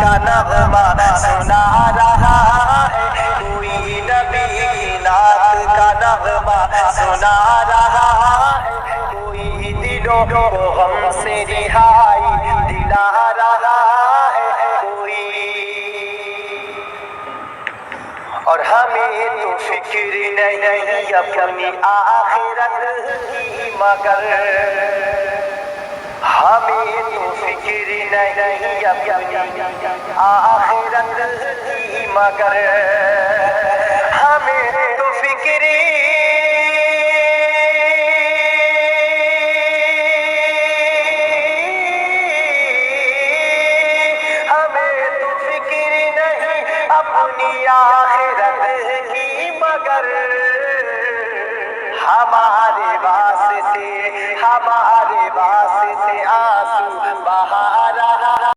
کا نغمہ سنا رہا ہے، کوئی نبی کی نعت کا نغمہ سنا رہا ہے، کوئی دلوں کو غم سے رہائی دلا رہا ہے کوئی، اور ہمیں تو فکر نہیں اپنی آخرت کی مگر، ہمیں تو فکر نہیں اپنی آخرت کی مگر، ہمیں تو فکر اپنی آخرت کی مگر، ہمارے واسطے آنسو بہا رہا